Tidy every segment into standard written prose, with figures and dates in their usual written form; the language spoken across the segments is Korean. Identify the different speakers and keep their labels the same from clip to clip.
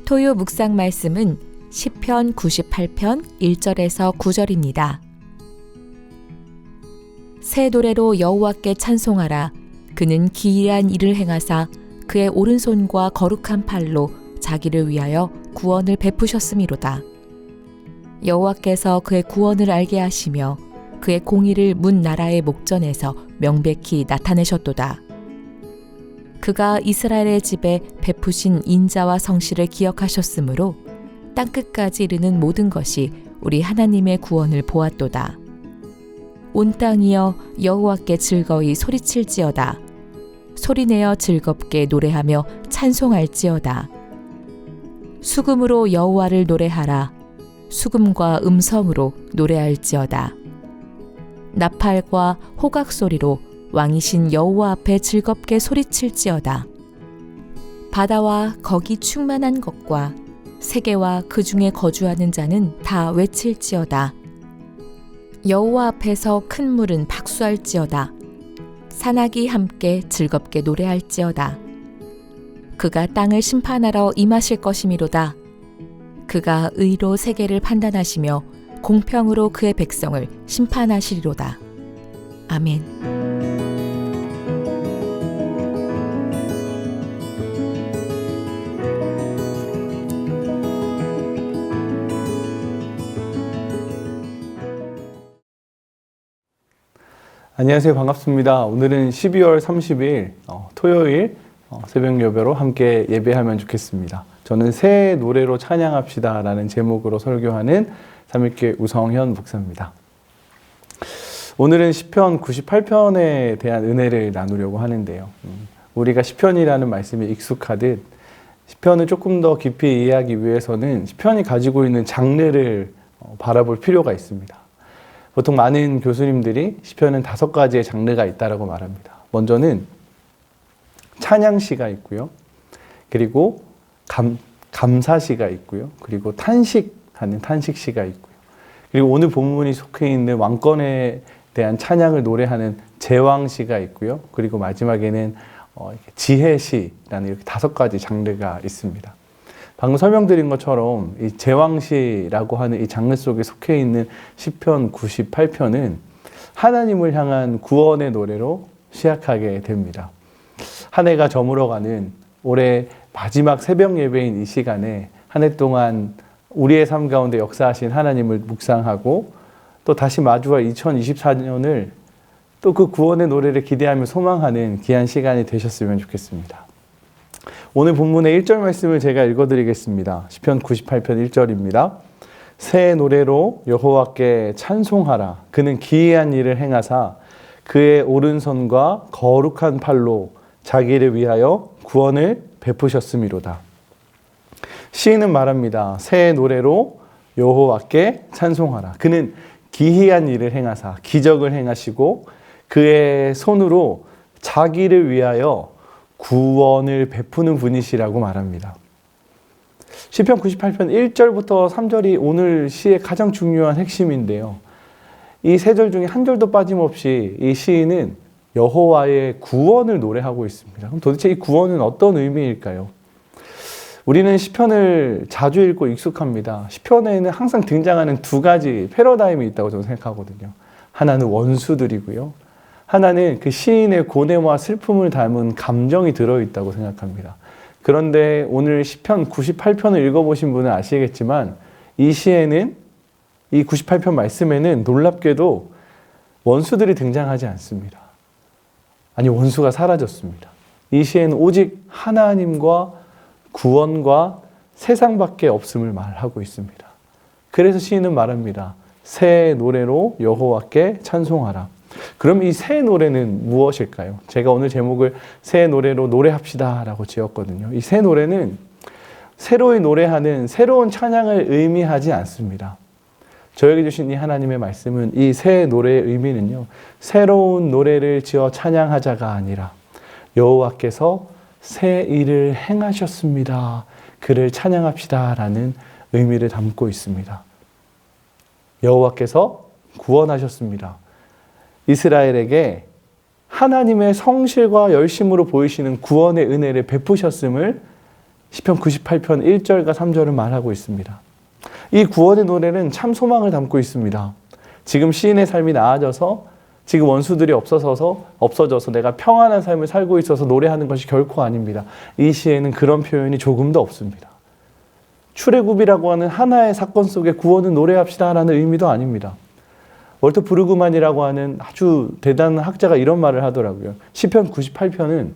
Speaker 1: 토요 묵상 말씀은 시편 98편 1절에서 9절입니다. 새 노래로 여호와께 찬송하라. 그는 기이한 일을 행하사 그의 오른손과 거룩한 팔로 자기를 위하여 구원을 베푸셨음이로다. 여호와께서 그의 구원을 알게 하시며 그의 공의를 문 나라의 목전에서 명백히 나타내셨도다. 그가 이스라엘의 집에 베푸신 인자와 성실을 기억하셨으므로 땅끝까지 이르는 모든 것이 우리 하나님의 구원을 보았도다. 온 땅이여 여호와께 즐거이 소리칠지어다. 소리내어 즐겁게 노래하며 찬송할지어다. 수금으로 여호와를 노래하라. 수금과 음성으로 노래할지어다. 나팔과 호각 소리로 왕이신 여호와 앞에 즐겁게 소리칠지어다. 바다와 거기 충만한 것과 세계와 그 중에 거주하는 자는 다 외칠지어다. 여호와 앞에서 큰 물은 박수할지어다. 산악이 함께 즐겁게 노래할지어다. 그가 땅을 심판하러 임하실 것이미로다. 그가 의로 세계를 판단하시며 공평으로 그의 백성을 심판하시리로다. 아멘.
Speaker 2: 안녕하세요. 반갑습니다. 오늘은 12월 30일 토요일 새벽 예배로 함께 예배하면 좋겠습니다. 저는 새 노래로 찬양합시다 라는 제목으로 설교하는 삼일교회 우성현 목사입니다. 오늘은 시편 98편에 대한 은혜를 나누려고 하는데요. 우리가 시편이라는 말씀에 익숙하듯 시편을 조금 더 깊이 이해하기 위해서는 시편이 가지고 있는 장르를 바라볼 필요가 있습니다. 보통 많은 교수님들이 시편은 5가지의 장르가 있다고 말합니다. 먼저는 찬양시가 있고요. 그리고 감사시가 있고요. 그리고 탄식하는 탄식시가 있고요. 그리고 오늘 본문이 속해 있는 왕권에 대한 찬양을 노래하는 제왕시가 있고요. 그리고 마지막에는 지혜시라는 이렇게 5가지 장르가 있습니다. 방금 설명드린 것처럼 이 제왕시라고 하는 이 장르 속에 속해 있는 시편 98편은 하나님을 향한 구원의 노래로 시작하게 됩니다. 한 해가 저물어가는 올해 마지막 새벽 예배인 이 시간에 한 해 동안 우리의 삶 가운데 역사하신 하나님을 묵상하고 또 다시 마주할 2024년을 또 그 구원의 노래를 기대하며 소망하는 귀한 시간이 되셨으면 좋겠습니다. 오늘 본문의 1절 말씀을 제가 읽어드리겠습니다. 시편 98편 1절입니다. 새 노래로 여호와께 찬송하라. 그는 기이한 일을 행하사 그의 오른손과 거룩한 팔로 자기를 위하여 구원을 베푸셨음이로다. 시인은 말합니다. 새 노래로 여호와께 찬송하라. 그는 기이한 일을 행하사 기적을 행하시고 그의 손으로 자기를 위하여 구원을 베푸는 분이시라고 말합니다. 시편 98편 1절부터 3절이 오늘 시의 가장 중요한 핵심인데요. 이 3절 중에 한 절도 빠짐없이 이 시인은 여호와의 구원을 노래하고 있습니다. 그럼 도대체 이 구원은 어떤 의미일까요? 우리는 시편을 자주 읽고 익숙합니다. 시편에는 항상 등장하는 2가지 패러다임이 있다고 저는 생각하거든요. 하나는 원수들이고요. 하나는 그 시인의 고뇌와 슬픔을 담은 감정이 들어있다고 생각합니다. 그런데 오늘 시편 98편을 읽어보신 분은 아시겠지만 이 시에는 이 98편 말씀에는 놀랍게도 원수들이 등장하지 않습니다. 아니, 원수가 사라졌습니다. 이 시에는 오직 하나님과 구원과 세상밖에 없음을 말하고 있습니다. 그래서 시인은 말합니다. 새 노래로 여호와께 찬송하라. 그럼 이 새 노래는 무엇일까요? 제가 오늘 제목을 새 노래로 노래합시다 라고 지었거든요. 이 새 노래는 새로이 노래하는 새로운 찬양을 의미하지 않습니다. 저에게 주신 이 하나님의 말씀은 이 새 노래의 의미는요, 새로운 노래를 지어 찬양하자가 아니라 여호와께서 새 일을 행하셨습니다. 그를 찬양합시다 라는 의미를 담고 있습니다. 여호와께서 구원하셨습니다. 이스라엘에게 하나님의 성실과 열심으로 보이시는 구원의 은혜를 베푸셨음을 시편 98편 1절과 3절은 말하고 있습니다. 이 구원의 노래는 참 소망을 담고 있습니다. 지금 시인의 삶이 나아져서 지금 원수들이 없어져서 내가 평안한 삶을 살고 있어서 노래하는 것이 결코 아닙니다. 이 시에는 그런 표현이 조금도 없습니다. 출애굽이라고 하는 하나의 사건 속에 구원은 노래합시다라는 의미도 아닙니다. 월터 브루그만이라고 하는 아주 대단한 학자가 이런 말을 하더라고요. 시편 98편은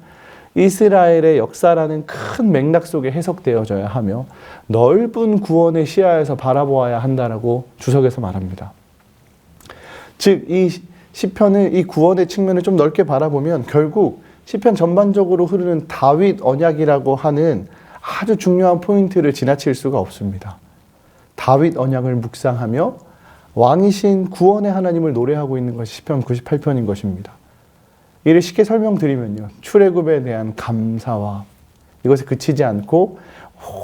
Speaker 2: 이스라엘의 역사라는 큰 맥락 속에 해석되어져야 하며 넓은 구원의 시야에서 바라보아야 한다라고 주석에서 말합니다. 즉, 이 시편을 이 구원의 측면을 좀 넓게 바라보면 결국 시편 전반적으로 흐르는 다윗 언약이라고 하는 아주 중요한 포인트를 지나칠 수가 없습니다. 다윗 언약을 묵상하며 왕이신 구원의 하나님을 노래하고 있는 것이 시편 98편인 것입니다. 이를 쉽게 설명드리면요, 출애굽에 대한 감사와 이것에 그치지 않고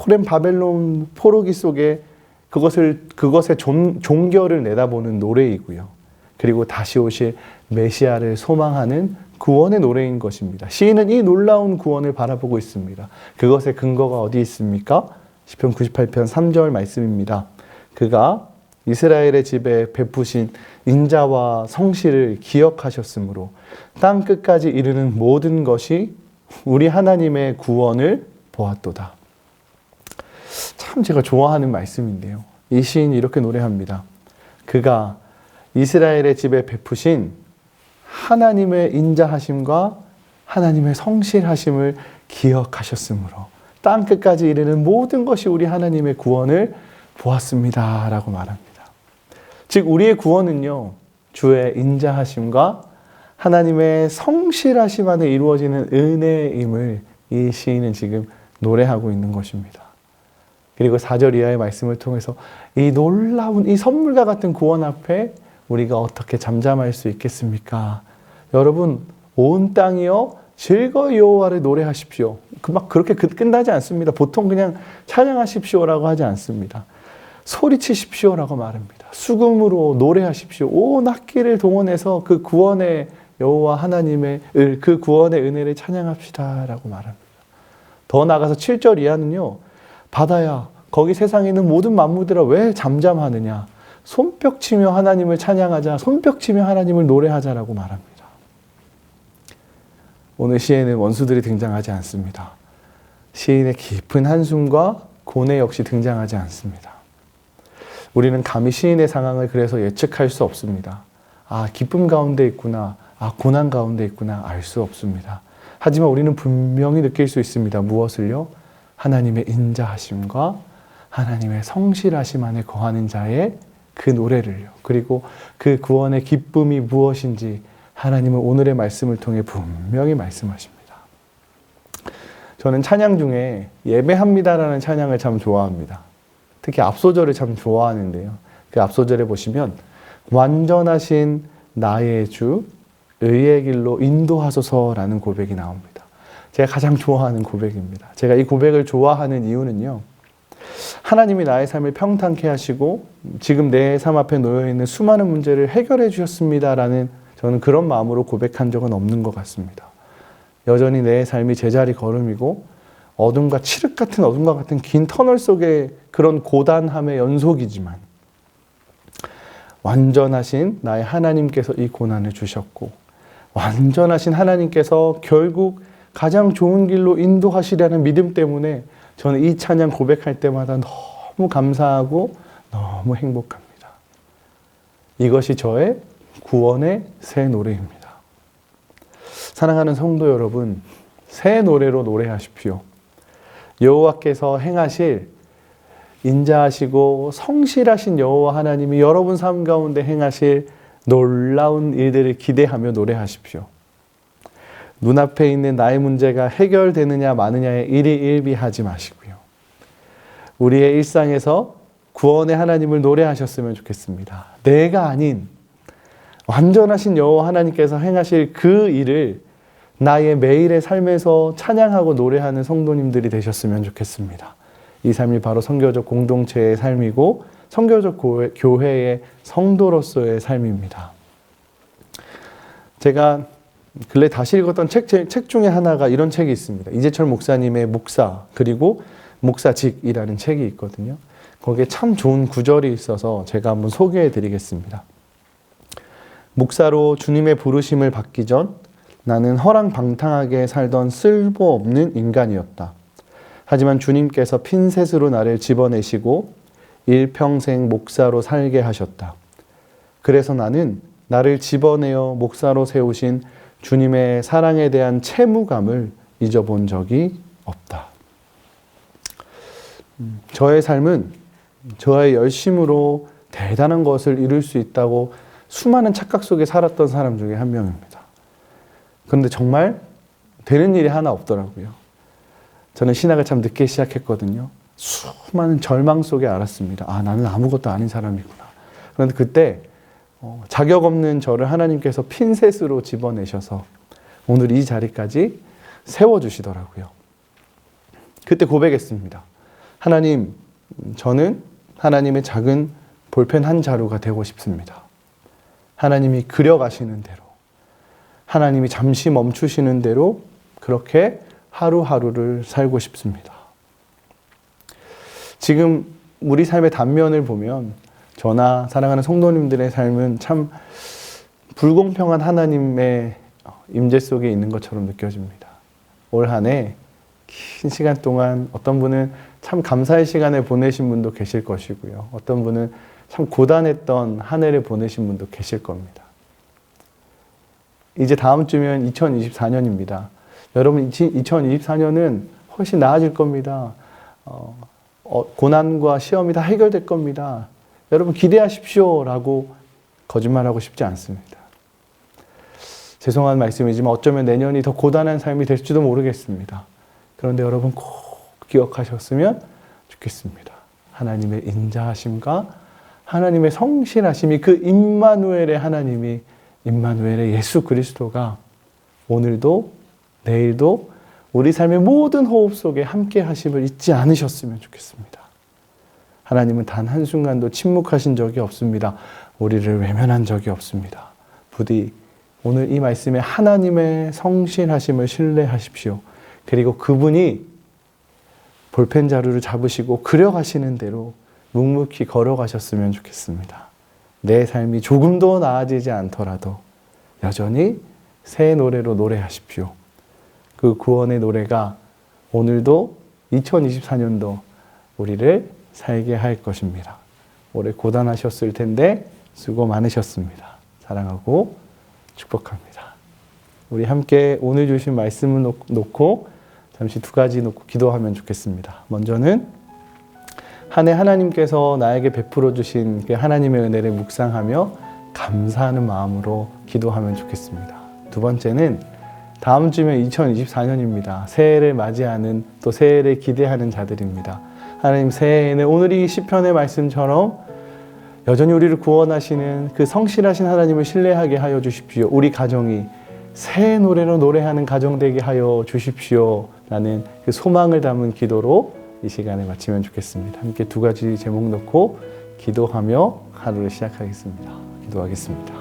Speaker 2: 오랜 바벨론 포로기 속에 그것의 종결을 내다보는 노래이고요. 그리고 다시 오실 메시아를 소망하는 구원의 노래인 것입니다. 시인은 이 놀라운 구원을 바라보고 있습니다. 그것의 근거가 어디 있습니까? 시편 98편 3절 말씀입니다. 그가 이스라엘의 집에 베푸신 인자와 성실을 기억하셨으므로 땅 끝까지 이르는 모든 것이 우리 하나님의 구원을 보았도다. 참 제가 좋아하는 말씀인데요. 이 시인이 이렇게 노래합니다. 그가 이스라엘의 집에 베푸신 하나님의 인자하심과 하나님의 성실하심을 기억하셨으므로 땅 끝까지 이르는 모든 것이 우리 하나님의 구원을 보았습니다 라고 말합니다. 즉 우리의 구원은요, 주의 인자하심과 하나님의 성실하심 안에 이루어지는 은혜임을 이 시인은 지금 노래하고 있는 것입니다. 그리고 4절 이하의 말씀을 통해서 이 놀라운 이 선물과 같은 구원 앞에 우리가 어떻게 잠잠할 수 있겠습니까? 여러분, 온 땅이여 즐거이 여호와를 노래하십시오. 막 그렇게 끝나지 않습니다. 보통 그냥 찬양하십시오라고 하지 않습니다. 소리치십시오라고 말합니다. 수금으로 노래하십시오. 온 악기를 동원해서 그 구원의 여호와 하나님의 그 구원의 은혜를 찬양합시다라고 말합니다. 더 나아가서 7절 이하는요, 바다야 거기 세상에 있는 모든 만물들아 왜 잠잠하느냐, 손뼉치며 하나님을 찬양하자, 손뼉치며 하나님을 노래하자라고 말합니다. 오늘 시에는 원수들이 등장하지 않습니다. 시인의 깊은 한숨과 고뇌 역시 등장하지 않습니다. 우리는 감히 시인의 상황을 그래서 예측할 수 없습니다. 아, 기쁨 가운데 있구나, 아, 고난 가운데 있구나, 알 수 없습니다. 하지만 우리는 분명히 느낄 수 있습니다. 무엇을요? 하나님의 인자하심과 하나님의 성실하심 안에 거하는 자의 그 노래를요. 그리고 그 구원의 기쁨이 무엇인지 하나님은 오늘의 말씀을 통해 분명히 말씀하십니다. 저는 찬양 중에 예배합니다라는 찬양을 참 좋아합니다. 특히 앞소절을 참 좋아하는데요. 그 앞소절에 보시면 완전하신 나의 주 의의 길로 인도하소서라는 고백이 나옵니다. 제가 가장 좋아하는 고백입니다. 제가 이 고백을 좋아하는 이유는요, 하나님이 나의 삶을 평탄케 하시고 지금 내 삶 앞에 놓여있는 수많은 문제를 해결해 주셨습니다라는 저는 그런 마음으로 고백한 적은 없는 것 같습니다. 여전히 내 삶이 제자리 걸음이고 어둠과 칠흑 같은 어둠과 같은 긴 터널 속의 그런 고단함의 연속이지만 완전하신 나의 하나님께서 이 고난을 주셨고 완전하신 하나님께서 결국 가장 좋은 길로 인도하시려는 믿음 때문에 저는 이 찬양 고백할 때마다 너무 감사하고 너무 행복합니다. 이것이 저의 구원의 새 노래입니다. 사랑하는 성도 여러분, 새 노래로 노래하십시오. 여호와께서 행하실 인자하시고 성실하신 여호와 하나님이 여러분 삶 가운데 행하실 놀라운 일들을 기대하며 노래하십시오. 눈앞에 있는 나의 문제가 해결되느냐 마느냐에 일희일비하지 마시고요. 우리의 일상에서 구원의 하나님을 노래하셨으면 좋겠습니다. 내가 아닌 완전하신 여호와 하나님께서 행하실 그 일을 나의 매일의 삶에서 찬양하고 노래하는 성도님들이 되셨으면 좋겠습니다. 이 삶이 바로 선교적 공동체의 삶이고 선교적 교회의 성도로서의 삶입니다. 제가 근래 다시 읽었던 책 중에 하나가 이런 책이 있습니다. 이재철 목사님의 목사, 그리고 목사직이라는 책이 있거든요. 거기에 참 좋은 구절이 있어서 제가 한번 소개해 드리겠습니다. 목사로 주님의 부르심을 받기 전 나는 허랑방탕하게 살던 쓸모없는 인간이었다. 하지만 주님께서 핀셋으로 나를 집어내시고 일평생 목사로 살게 하셨다. 그래서 나는 나를 집어내어 목사로 세우신 주님의 사랑에 대한 채무감을 잊어본 적이 없다. 저의 삶은 저의 열심으로 대단한 것을 이룰 수 있다고 수많은 착각 속에 살았던 사람 중에 한 명입니다. 그런데 정말 되는 일이 하나 없더라고요. 저는 신학을 참 늦게 시작했거든요. 수많은 절망 속에 알았습니다. 아, 나는 아무것도 아닌 사람이구나. 그런데 그때 자격 없는 저를 하나님께서 핀셋으로 집어내셔서 오늘 이 자리까지 세워주시더라고요. 그때 고백했습니다. 하나님, 저는 하나님의 작은 볼펜 한 자루가 되고 싶습니다. 하나님이 그려가시는 대로, 하나님이 잠시 멈추시는 대로 그렇게 하루하루를 살고 싶습니다. 지금 우리 삶의 단면을 보면 저나 사랑하는 성도님들의 삶은 참 불공평한 하나님의 임재 속에 있는 것처럼 느껴집니다. 올 한 해 긴 시간 동안 어떤 분은 참 감사의 시간을 보내신 분도 계실 것이고요. 어떤 분은 참 고단했던 한 해를 보내신 분도 계실 겁니다. 이제 다음 주면 2024년입니다. 여러분, 2024년은 훨씬 나아질 겁니다. 고난과 시험이 다 해결될 겁니다. 여러분 기대하십시오 라고 거짓말하고 싶지 않습니다. 죄송한 말씀이지만 어쩌면 내년이 더 고단한 삶이 될지도 모르겠습니다. 그런데 여러분 꼭 기억하셨으면 좋겠습니다. 하나님의 인자하심과 하나님의 성실하심이, 그 임마누엘의 하나님이, 임마누엘의 예수 그리스도가 오늘도 내일도 우리 삶의 모든 호흡 속에 함께 하심을 잊지 않으셨으면 좋겠습니다. 하나님은 단 한순간도 침묵하신 적이 없습니다. 우리를 외면한 적이 없습니다. 부디 오늘 이 말씀에 하나님의 성실하심을 신뢰하십시오. 그리고 그분이 볼펜 자루를 잡으시고 그려가시는 대로 묵묵히 걸어가셨으면 좋겠습니다. 내 삶이 조금도 나아지지 않더라도 여전히 새 노래로 노래하십시오. 그 구원의 노래가 오늘도 2024년도 우리를 살게 할 것입니다. 올해 고단하셨을 텐데 수고 많으셨습니다. 사랑하고 축복합니다. 우리 함께 오늘 주신 말씀을 놓고 잠시 두 가지 놓고 기도하면 좋겠습니다. 먼저는 한 해 하나님께서 나에게 베풀어 주신 그 하나님의 은혜를 묵상하며 감사하는 마음으로 기도하면 좋겠습니다. 두 번째는 다음 주면 2024년입니다. 새해를 맞이하는, 또 새해를 기대하는 자들입니다. 하나님, 새해에는 오늘 이 시편의 말씀처럼 여전히 우리를 구원하시는 그 성실하신 하나님을 신뢰하게 하여 주십시오. 우리 가정이 새 노래로 노래하는 가정 되게 하여 주십시오. 라는 그 소망을 담은 기도로 이 시간을 마치면 좋겠습니다. 함께 두 가지 제목 놓고 기도하며 하루를 시작하겠습니다. 기도하겠습니다.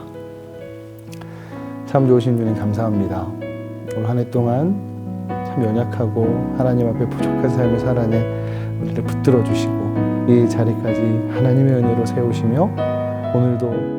Speaker 2: 참 좋으신 주님 감사합니다. 올 한 해 동안 참 연약하고 하나님 앞에 부족한 삶을 살아낸 우리를 붙들어 주시고 이 자리까지 하나님의 은혜로 세우시며 오늘도